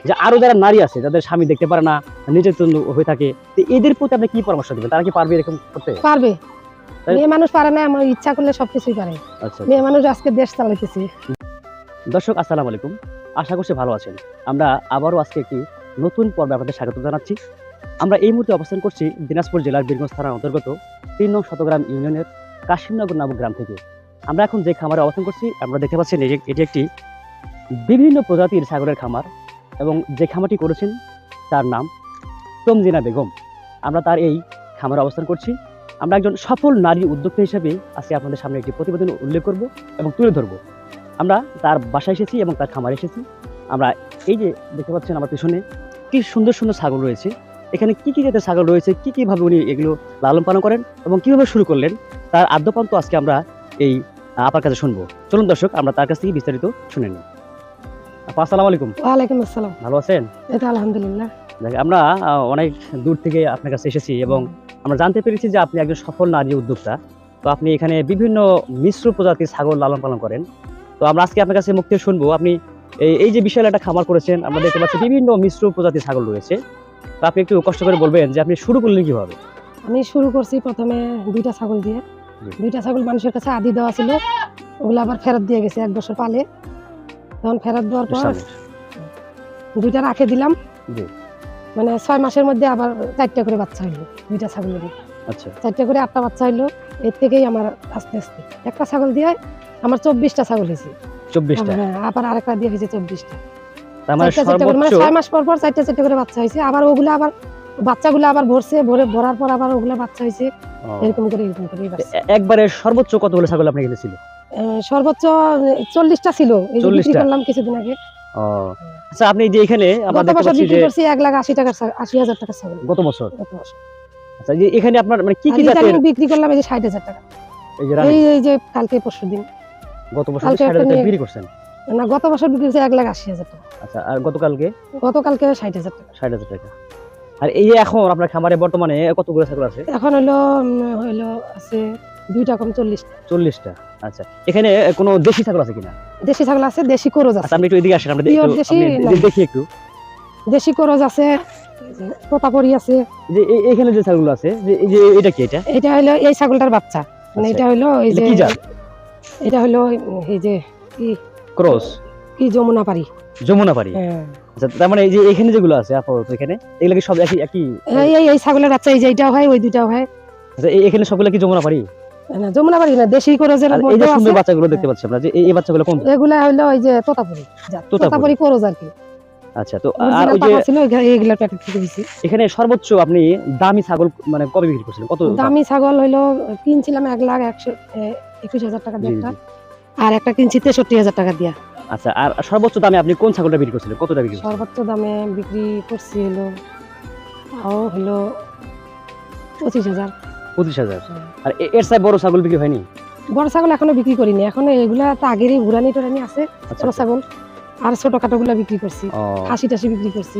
যে আরো যারা নারী আছে যাদের স্বামী দেখতে পারে না, নির্যাতন হয়ে থাকে, তো এদের প্রতি আপনি কি পরামর্শ দিবেন? তারা কি পারবে এরকম করতে? পারবে। মেয়ে মানুষ পারে না, আমার ইচ্ছা করলে সবকিছুই পারে। আচ্ছা, মেয়ে মানুষ আজকে দেশ চালাইতেছে। দর্শক আসসালামু আলাইকুম, আশা করছি ভালো আছেন। আমরা আবারও আজকে একটি নতুন পর্বে আপনাদের স্বাগত জানাচ্ছি। আমরা এই মুহূর্তে অবস্থান করছি দিনাজপুর জেলার বীরগঞ্জ থানার অন্তর্গত ৩ নং শতগ্রাম ইউনিয়নের কাশিমনগর নামক গ্রাম থেকে। আমরা এখন যে খামারে অবস্থান করছি, আমরা দেখতে পাচ্ছেন এটি একটি বিভিন্ন প্রজাতির ছাগলের খামার, এবং যে খামারটি করেছেন তার নাম তমজিনা বেগম। আমরা তার এই খামারে অবস্থান করছি। আমরা একজন সফল নারী উদ্যোক্তা হিসেবে আজকে আপনাদের সামনে একটি প্রতিবেদন উল্লেখ করব এবং তুলে ধরবো। আমরা তার বাসায় এসেছি এবং তার খামারে এসেছি। আমরা এই যে দেখতে পাচ্ছেন আমার পিছনে কি সুন্দর সুন্দর ছাগল রয়েছে। এখানে কি কি জাতের ছাগল রয়েছে, কি কিভাবে উনি এগুলো লালন পালন করেন এবং কিভাবে শুরু করলেন, তার আদ্যপান্ত আজকে আমরা এই আপার কাছে শুনবো। চলুন দর্শক, আমরা তার কাছ থেকে বিস্তারিত শুনে নিই। আপা আসসালামু আলাইকুম। ওয়ালাইকুম আসসালাম। ভালো আছেন? এই তো আলহামদুলিল্লাহ। আমরা অনেক দূর থেকে আপনার কাছে এসেছি এবং আমরা জানতে পেরেছি যে আপনি একজন সফল নারী উদ্যোক্তা। তো আপনি এখানে বিভিন্ন মিশ্র প্রজাতির ছাগল লালন পালন করেন। তো আমরা আজকে আপনার কাছে মুখ থেকে শুনবো, আপনি এই যে বিশাল একটা খামার করেছেন, আমরা দেখতে পাচ্ছি বিভিন্ন মিশ্র প্রজাতির ছাগল রয়েছে। তো আপনি একটু কষ্ট করে বলবেন যে আপনি শুরু করলেন কিভাবে? আমি শুরু করছি প্রথমে 2টা ছাগল দিয়ে। 2টা ছাগল মানুষের কাছে আদি দেওয়া ছিল, ওগুলো আবার ফেরত দিয়ে গেছে 1 বছর পালে। তখন ফেরত দেওয়ার পর 2টা রাখে দিলাম। মানে 6 মাসের মধ্যে আবার 4টা করে বাচ্চা হইলো 2টা ছাগলেরই। আচ্ছা, 4টা করে 8টা বাচ্চা হইলো। এর থেকেই আমার আস্তে আস্তে একটা ছাগল দিয়ে আমার 24টা ছাগল হয়েছে। 24টা? হ্যাঁ, আবার আরেকটা দিয়ে হয়েছে 24টা। তার মানে 6 মাস পর পর 4টা করে বাচ্চা হয়েছে। আবার ওগুলো আবার বাচ্চাগুলো আবার ভরার পর আবার ওগুলো বাচ্চা হয়েছে। এরকম করে একবারে সর্বোচ্চ কতগুলো ছাগল আপনার কাছে ছিল? সর্বোচ্চ 40টা ছিল। এই যে বিক্রি করলাম কিছুদিন আগে। আচ্ছা, আপনি যে এখানে আমরা গত বছর বিক্রি করছি 1,80,000 টাকা ছাগল। গত বছর? আচ্ছা, যে এখানে আপনার মানে কি কি জাতের বিক্রি করলাম? এই যে 60,000 টাকা। এই যে কালকে পরশুদিন। গত বছর 60,000 টাকা বিক্রি করছেন? না, গত বছর বিক্রি করছি 1,80,000 টাকা। আচ্ছা, আর গতকালকে 60,000 টাকা। 60,000 টাকা। আর এই এখন আপনার খামারে বর্তমানে কতগুলো ছাগল আছে? এখন হলো আছে 2টা কম 40টা। 40টা। আচ্ছা, এখানে কোনো দেশি ছাগল আছে কিনা? দেশি ছাগল আছে, দেশি করজ আছে। আচ্ছা, আপনি একটু এদিকে আসেন, আমরা দেখি একটু। দেশি করজ আছে, তোতাপুরি আছে। যে এখানে যে ছাগল আছে, যে এটা কি? এটা হলো এই ছাগলটার বাচ্চা। মানে এটা হলো এই যে কি জাত? এটা হলো এই যে কি ক্রস, কি যমুনাপাড়ি। যমুনাপাড়ি। আচ্ছা, তার মানে এই যে এখানে যেগুলো আছে আপাতত এখানে, এগুলো কি সব একই? এই ছাগলের বাচ্চা এই যে এটাও হয়, ওই দুটাও হয়। আচ্ছা, এখানে সবগুলো কি যমুনাপাড়ি? না, যমুনাপাড়ি না, দেশি করজের মধ্যে আছে। এই যে সুন্দর বাচ্চাগুলো দেখতে পাচ্ছি আমরা, যে এই বাচ্চাগুলো কোন? এগুলা হলো ওই যে তোতাপুরি জাত। তোতাপুরি করজ আর কি। আচ্ছা, তো আর ওই যে ছিল এইগুলা প্যাকেট থেকে দিছি। এখানে সর্বোচ্চ আপনি দামি ছাগল মানে কবে বিক্রি করছিলেন? কত দামি ছাগল হলো কিনছিলাম 1,21,000 টাকা দিয়ে একটা, আর একটা কিনছি 63,000 টাকা দিয়া। আচ্ছা, আর সর্বোচ্চ দামে আপনি কোন ছাগলটা বিক্রি করছিলেন? কত টাকা বিক্রি করছিলেন? সর্বোচ্চ দামে বিক্রি করছি হলো 25,000। 25,000? আর এর চাই বড় ছাগল বিক্রি হয়নি? বড় ছাগল এখনো বিক্রি করিনি। এখন এগুলা তো আগেরই ঘুরানি টুরানি আছে। বড় ছাগল আর ছোট কাটাগুলা বিক্রি করছি। 80-টাশি বিক্রি করছি।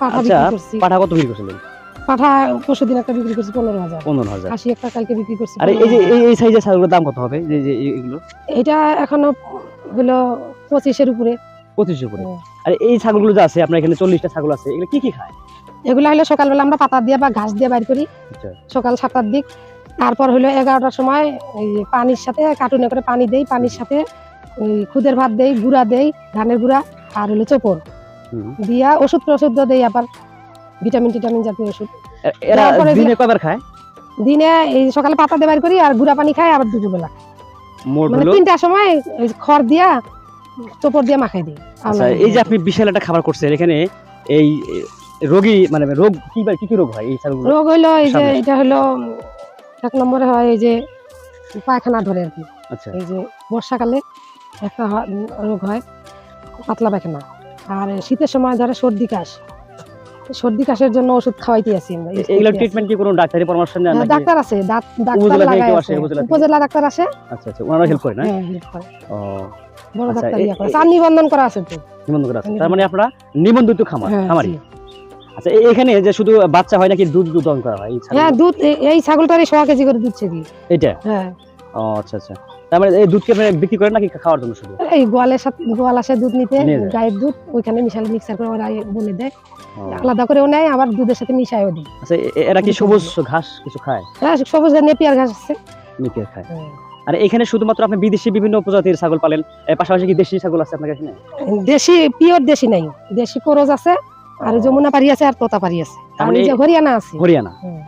পাঠা বিক্রি করছি। পাঠা কত বিক্রি করছিলেন? পাঠা পরশুদিন একটা বিক্রি করছি 15,000। 15,000? 80 একটা কালকে বিক্রি করছি। আর এই যে এই সাইজের ছাগলের দাম কত হবে? যে এগুলো এটা এখনো হলো 25-এর উপরে। 25 উপরে? আর এই ছাগলগুলো যে আছে আপনার এখানে 40টা ছাগল আছে, এগুলো কি কি খায়? এগুলা হলো সকালবেলা আমরা পাতা দিয়ে বা ঘাস দিয়ে বাইর করি। আচ্ছা, সকাল 7টার দিক। তারপর হলো 11টার সময় এই পানির সাথে কার্টুনে করে পানি দেই, পানির সাথে ওই খুদের ভাত দেই, গুঁড়া দেই, ধানের গুঁড়া, আর হলো চোপড় দিয়া ওষুধ দেই, আবার ভিটামিন জাতীয় ওষুধ। এরা দিনে কয়বার খায়? দিনে এই সকালে পাতা দিয়ে বাইর করি, আর গুঁড়া পানি খায়, আবার দুপুরবেলা মানে 3টার সময় খড় দিয়া চোপড় দিয়ে মাখাই দিই। আচ্ছা, এই যে আপনি বিশাল একটা খাবার করছেন, এখানে এই রোগী মানে রোগ কি রোগ হয় এই ছাগলগুলো? রোগ হলো এই যে এটা হলো 1 নম্বরে হয় এই যে পায়খানা ধরে আর কি। আচ্ছা, এই যে বর্ষাকালে একটা রোগ হয় পাতলা পায়খানা, আর শীতের সময় ধরে সর্দি কাশের জন্য ওষুধ খাওয়াইতে আছি আমরা। এগুলো ট্রিটমেন্ট কি কোনো ডাক্তারি পরামর্শ নেন নাকি? ডাক্তার আছে, ডাক্তার লাগায় আছে, উপজেলা ডাক্তার আসে। আচ্ছা, ওনারা হেল্প করে না? হ্যাঁ, হেল্প করে। বড় আচ্ছা, ডাক্তার ইয়া করে, আর নিবন্ধন করা আছে তো। নিবন্ধন করা আছে, তার মানে আপনারা নিবন্ধিত খামারি। আচ্ছা, এখানে যে শুধু বাচ্চা হয় নাকি দুধ দহন করা হয়? হ্যাঁ, দুধ এই ছাগলটারই 100 কেজি করে দুধ ছেড়ি। এটা? হ্যাঁ। আচ্ছা, তার মানে এই দুধকে আপনি বিক্রি করেন নাকি খাওয়ার জন্য শুধু? এই গোয়ালের সাথে গোয়াল আসে দুধ নিতে, নিয়ে যায়। গায়ের দুধ ওইখানে মিশালে মিক্সার করে ওরা বলে দেয়, ও, আলাদা করেও নেয়, আবার দুধের সাথে মিশায়ও দিই। আচ্ছা এরা কি সবুজ ঘাস কিছু খায়? হ্যাঁ, সবুজ নেপিয়ার ঘাস আছে। মিকে খায়। আর এখানে শুধুমাত্র আপনি বিদেশি বিভিন্ন প্রজাতির ছাগল পালেন, এর পাশাপাশি কি দেশি ছাগল আছে আপনার এখানে? দেশি পিওর দেশি নাই, দেশি করজ আছে, আর যমুনা পারি আছে, আর তোতা পারি আছে, তার আর মানে এই যে হরিয়ানা আছে। হরিয়ানা। হুম।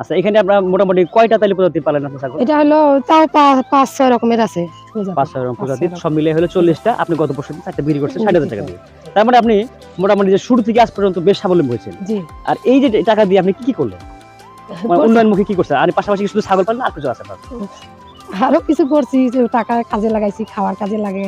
আচ্ছা এখানে আপনার মোটামুটি কয়টা তাইলে প্রজাতি পালেন আপনি ছাগল? এটা হলো তাও 5-6 রকমের আছে প্রজাতি। 5-6 রকম প্রজাতির, 5-6 সব মিলে হলো 40টা। আপনি গত বছর 4টা বিক্রি করছেন 60,000 টাকা দিয়ে। রকম। তার মানে আপনি মোটামুটি যে শুরু থেকে আজ পর্যন্ত বেশ স্বাবলম্বী হয়েছেন। জি। আর এই যে টাকা দিয়ে আপনি কি কি করলেন, মানে উন্নয়নমুখী কি করছেন? আর পাশাপাশি কি শুধু ছাগল পালেন না আর কিছু আছে আপনার? আরো কিছু করছি, যে টাকা কাজে লাগাইছি, খাওয়ার কাজে লাগে,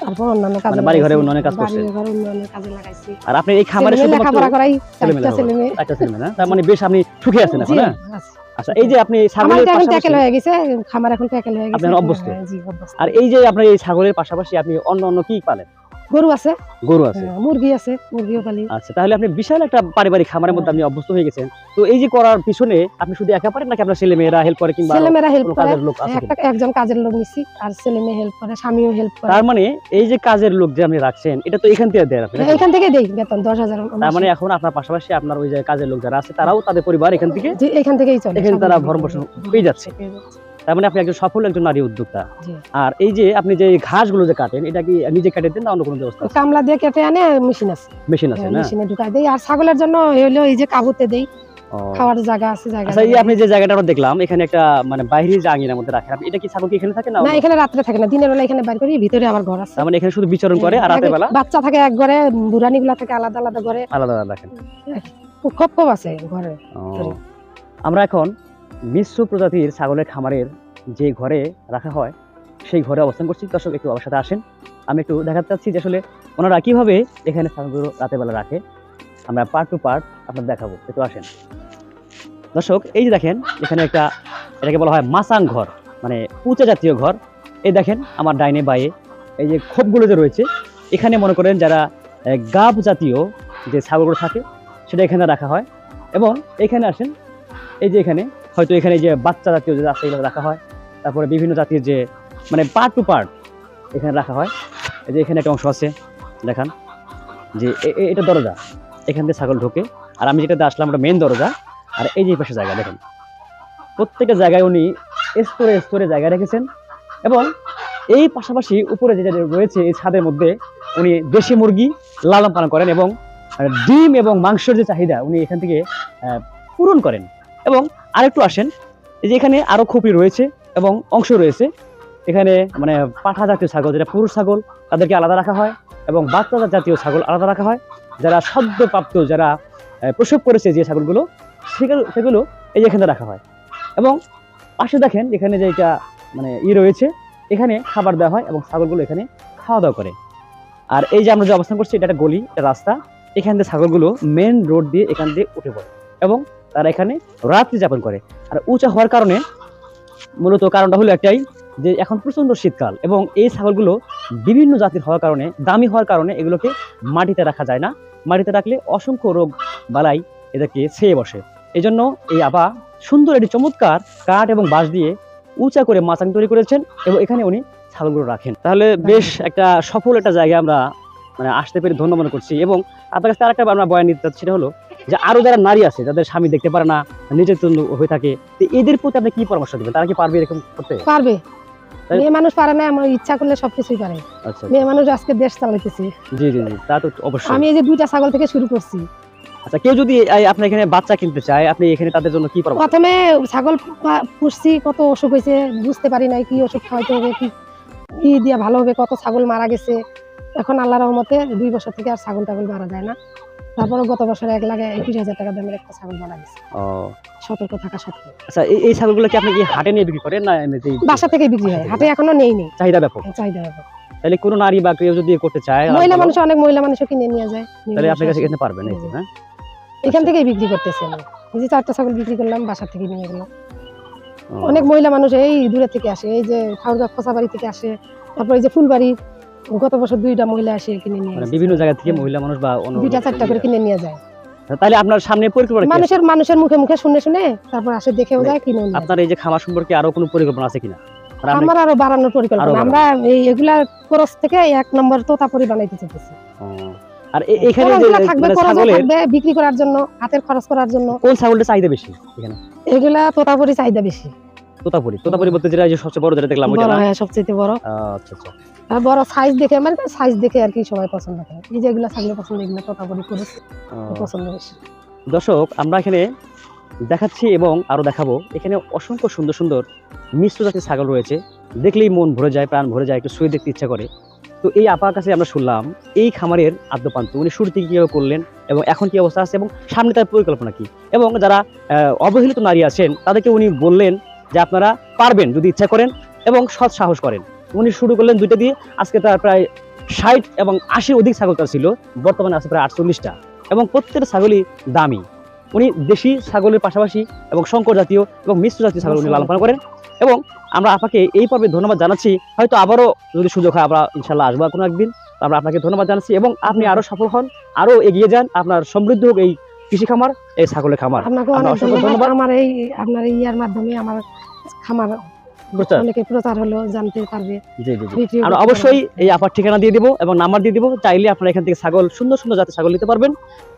তারপর অন্যান্য কাজে মানে বাড়ি ঘরে উন্নয়নের কাজ করছেন? বাড়ি ঘরে উন্নয়নের কাজে লাগাইছি। আর আপনি এই খামারে ছেলেমেয়ে শুধুমাত্র লেখাপড়া করাই, ছেলেমেয়ে 4টা ছেলে মেয়ে। একটা ছেলে মেয়ে না? তার মানে বেশ আপনি সুখী আছেন এখন, জি, হ্যাঁ? আছে। আচ্ছা এই যে আপনি আমার ছাগলের তো এখন পাশাপাশি ট্যাকেল হয়ে গেছে, খামার এখন ট্যাকেল হয়ে গেছে। আপনি এখন অভ্যস্ত? হ্যাঁ, জি, অভ্যস্ত। আর এই যে আপনার এই ছাগলের পাশাপাশি আপনি অন্য কি পালেন? গরু আছে, গরু আছে। হ্যাঁ, মুরগি আছে, মুরগিও পালি। আচ্ছা তাহলে আপনি বিশাল একটা পারিবারিক খামারের মধ্যে আপনি অভ্যস্ত হয়ে গেছেন। তো এই যে করার পিছনে আপনি শুধু একা পারেন নাকি আপনার ছেলে মেয়েরা হেল্প করে কিংবা ছেলে মেয়েরা হেল্প কোনো করে, কাজের লোক আছে কিনা? একজন কাজের লোক নিছি, আর ছেলে মেয়ে হেল্প করে, স্বামীও হেল্প করে। তার মানে এই যে কাজের লোক যে আপনি রাখছেন এটা তো এখান থেকে দেন আপনি নাকি? এখান থেকে দেই বেতন 10,000। তার মানে এখন আপনার পাশাপাশি আপনার ওই যে কাজের লোক যারা আছে তারাও তাদের পরিবার এখান থেকে, জি, এখান থেকেই চলে, এখানে তারা স্বাবলম্বী। ভরণ পোষণ পেয়ে যাচ্ছে। পেয়ে যাচ্ছে। তার মানে আপনি একজন সফল একজন নারী উদ্যোক্তা। জি। আর এই যে আপনি যে ঘাসগুলো যে কাটেন এটা কি নিজে কেটে দেন না অন্য কোনো ব্যবস্থা আছে? কামলা দিয়ে কেটে আনে, মেশিন আছে, মেশিন আছে না? মেশিনে ঢুকাই দেই। আর ছাগলের জন্য হলো এই যে কাবুতে দেই, ও। খাওয়ার জায়গা আছে, জায়গা আচ্ছা এই আপনি যে জায়গাটা আমরা দেখলাম এখানে একটা মানে বাইরে যে আঙিনার মধ্যে রাখেন আপনি, এটা কি ছাগল কি এখানে থাকে না? না, এখানে রাত্রে থাকে না, দিনের বেলা এখানে বাইর করি, ভিতরে আমার ঘর আছে। তার মানে এখানে শুধু বিচরণ করে আর রাতের বেলা বাচ্চা থাকে এক ঘরে, বুড়ানি গুলা থাকে আলাদা আলাদা ঘরে, আলাদা আলাদা রাখেন। খুব আছে ঘরে। ও। আমরা এখন মিশ্র প্রজাতির ছাগলের খামারের যে ঘরে রাখা হয় সেই ঘরে অবস্থান করছি। দর্শক একটু আমার সাথে আসেন, আমি একটু দেখাতে চাচ্ছি যে আসলে ওনারা কিভাবে এখানে ছাগলগুলো রাতের বেলা রাখে। আমরা পার্ট টু পার্ট আপনার দেখাবো, একটু আসেন। দর্শক এই যে দেখেন এখানে একটা, এটাকে বলা হয় মাচাং ঘর, মানে উঁচা জাতীয় ঘর। এই দেখেন আমার ডাইনে বায়ে এই যে খোপগুলো যে রয়েছে, এখানে মনে করেন যারা গাব জাতীয় যে ছাগলগুলো থাকে সেটা এখানে রাখা হয়। এবং এখানে আসেন, এই যে এখানে হয়তো এখানে যে বাচ্চা জাতীয় যে আছে এগুলো রাখা হয়। তারপরে বিভিন্ন জাতির যে মানে পার্ট টু পার্ট এখানে রাখা হয়। এই যে এখানে একটা অংশ আছে দেখান, যে এটা দরজা, এখান থেকে ছাগল ঢোকে। আর আমি যেটাতে আসলাম ওটা মেন দরজা। আর এই যে পাশে জায়গা দেখেন, প্রত্যেকটা জায়গায় উনি স্তরে স্তরে জায়গা রেখেছেন। এবং এই পাশাপাশি উপরে যে রয়েছে এই ছাদের মধ্যে উনি দেশি মুরগি লালন পালন করেন এবং ডিম এবং মাংসের যে চাহিদা উনি এখান থেকে পূরণ করেন। এবং আরেকটু আসেন, এই যে এখানে আরো খুপি রয়েছে এবং অংশ রয়েছে। এখানে মানে পাঠা জাতীয় ছাগল যেটা পুরুষ ছাগল তাদেরকে আলাদা রাখা হয় এবং বাচ্চা জাতীয় ছাগল আলাদা রাখা হয়। যারা সদ্যপ্রাপ্ত, যারা প্রসব করেছে যে ছাগলগুলো সেগুলো এই যে এখানে রাখা হয়। এবং পাশে দেখেন এখানে যে এটা মানে রয়েছে, এখানে খাবার দেওয়া হয় এবং ছাগলগুলো এখানে খাওয়া দাওয়া করে। আর এই যে আমরা যে অবস্থান করছি এটা একটা গলি, একটা রাস্তা, এখান থেকে ছাগলগুলো মেন রোড দিয়ে এখান দিয়ে উঠে পড়ে এবং তারা এখানে রাত্রি যাপন করে। আর উঁচা হওয়ার কারণে মূলত কারণটা হলো একটাই, যে এখন প্রচন্ড শীতকাল এবং এই ছাগলগুলো বিভিন্ন জাতির হওয়ার কারণে, দামি হওয়ার কারণে এগুলোকে মাটিতে রাখা যায় না। মাটিতে রাখলে অসংখ্য রোগ বালাই এদেরকে ছেয়ে বসে। এই জন্য এই আবা সুন্দর একটি চমৎকার কাঠ এবং বাঁশ দিয়ে উঁচা করে মাচাং তৈরি করেছেন এবং এখানে উনি ছাগলগুলো রাখেন। তাহলে বেশ একটা সফল একটা জায়গায় আমরা মানে আসতে পেরে ধন্য মনে করছি। এবং আপনার কাছে আরেকটা আমরা বয়ান নিতে সেটা হলো যে আরো যারা নারী আছে যাদের স্বামী দেখতে পারে না, নির্যাতন হয়ে থাকে, তো এদের প্রতি আপনি কি পরামর্শ দেবেন? তারা কি পারবে এরকম করতে? পারবে, তাই? মেয়ে মানুষ পারে না, আমার ইচ্ছা করলে সবকিছুই পারে। আচ্ছা মেয়ে মানুষ আজকে দেশ চালাইতেছে। জি জি জি, তা তো অবশ্যই। আমি এই যে 2টা ছাগল থেকে শুরু করছি। আচ্ছা কেউ যদি আপনার এখানে বাচ্চা কিনতে চায় আপনি এখানে তাদের জন্য কি পরামর্শ? প্রথমে ছাগল পুষছি, কত অসুখ হয়েছে বুঝতে পারি নাই, কি ওষুধ খাওয়াইতে হবে, কি দিয়ে ভালো হবে, কত ছাগল মারা গেছে। এখন আল্লাহর রহমতে 2 বছর থেকে আর ছাগল টাগল মারা যায় না। তারপরে গত বছর 1,21,000 টাকা দামের একটা ছাগল মারা গেছে, ও সতর্ক থাকা সত্ত্বেও। আচ্ছা এই ছাগলগুলো কি আপনি কি হাটে নিয়ে বিক্রি করেন না এমনিতেই বাসা থেকে বিক্রি হয়, হাটে এখনো নেই চাহিদা ব্যাপক? চাহিদা ব্যাপক। তাহলে কোনো নারী বা কেউ যদি করতে চায় মহিলা মানুষ, অনেক মহিলা মানুষও কিনে নিয়ে যায়। তাহলে আপনার কাছে কিনতে পারবেন, এই তো, হ্যাঁ? এখান থেকেই বিক্রি করতেছি আমি। এই যে 4টা ছাগল বিক্রি করলাম, বাসা থেকে নিয়ে গেলাম। ও, অনেক মহিলা মানুষ এই দূরে থেকে আসে, এই যে ঠাকুরগাঁ খোসাবাড়ি থেকে আসে, তারপর এই যে ফুলবাড়ি, গত বছর 2টা মহিলা এসে কিনে নিয়ে মানে গেছে। বিভিন্ন জায়গা থেকে মহিলা মানুষ বা অন্য 2টা 4টা করে কিনে নিয়ে যায়। তাহলে আপনার সামনে পরিকল্পনা কি আছে? মানুষের মুখে মুখে শুনে শুনে তারপর আসে, দেখেও যায়, কিনেও নিয়ে যায়। আপনার এই যে খামার সম্পর্কে আরো কোনো পরিকল্পনা আছে কিনা? মানে আপনি- আমার আরো বাড়ানোর পরিকল্পনা, বাড়ানো। আমরা এগুলা খরচ থেকে 1 নম্বর তোতাপুরি বানাইতে চাইতেছি। ও, আর এখানে যে খরচগুলা থাকবে, মানে খরচও ছাগলের থাকবে বিক্রি করার জন্য, হাতের খরচ করার জন্য। কোন ছাগলটা চাহিদা বেশি এখানে? এগুলা তোতাপুরি চাহিদা বেশি। তোতাপুরি বলতে যেটা এই যে সবচেয়ে বড় যেটা দেখলাম ওইটা বড়, না? হ্যাঁ, সবচেয়ে বড়। আচ্ছা আচ্ছা। আর বড় সাইজ দেখে, আমার সাইজ দেখে আর কি সবাই পছন্দ করে। এই যে এগুলা ছাগল পছন্দ, এগুলা তোতাপুরি খরচ পছন্দ বেশি। দর্শক, আমরা এখানে দেখাচ্ছি এবং আরো দেখাবো, এখানে অসংখ্য সুন্দর সুন্দর মিশ্র জাতের ছাগল রয়েছে, দেখলেই মন ভরে যায়, প্রাণ ভরে যায়, একটু শুয়ে দেখতে ইচ্ছা করে। তো এই আপার কাছে আমরা শুনলাম এই খামারের আদ্যপান্ত উনি শুরু থেকে কিভাবে করলেন এবং এখন কি অবস্থা আছে এবং সামনে তার পরিকল্পনা কি, এবং যারা অবহেলিত নারী আছেন তাদেরকে উনি বললেন যে আপনারা পারবেন যদি ইচ্ছা করেন এবং সৎ সাহস করেন। উনি শুরু করলেন 2টা দিয়ে, আজকে তার প্রায় 60 এবং 80 অধিক ছাগল তার ছিল, বর্তমানে আছে প্রায় 48টা এবং প্রত্যেকটা ছাগলই দামি। উনি দেশি ছাগলের পাশাপাশি এবং শঙ্কর জাতীয় এবং মিশ্র জাতীয় ছাগল উনি লালন পালন করেন। এবং আমরা আপনাকে এই পর্বে ধন্যবাদ জানাচ্ছি, হয়তো আবারও যদি সুযোগ হয় আমরা ইনশাল্লাহ আসবো কোনো একদিন। আমরা আপনাকে ধন্যবাদ জানাচ্ছি এবং আপনি আরো সফল হন, আরো এগিয়ে যান, আপনার সমৃদ্ধ হোক এই কৃষি খামার, এই ছাগলের খামার। আপনাকে আপনার অনেক অসংখ্য ধন্যবাদ। আমার এই আপনার এই ইয়ার মাধ্যমে আমার খামার বুঝছেন? অনেকে প্রচার হলো, জানতে পারবে। জি জি জি। বিক্রিও আমরা করতে অবশ্যই পারবে। এই আপার ঠিকানা দিয়ে দিব এবং নাম্বার দিয়ে দিব, চাইলে আপনারা এখান থেকে ছাগল, সুন্দর সুন্দর জাতের ছাগল নিতে পারবেন।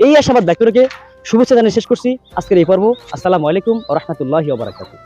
এই আশাবাদ ব্যক্ত রেখে শুভেচ্ছা জানিয়ে শেষ করছি আজকের এই পর্ব। আসসালামু আলাইকুম ওয়া রাহমাতুল্লাহি ওয়া বারাকাতুহু।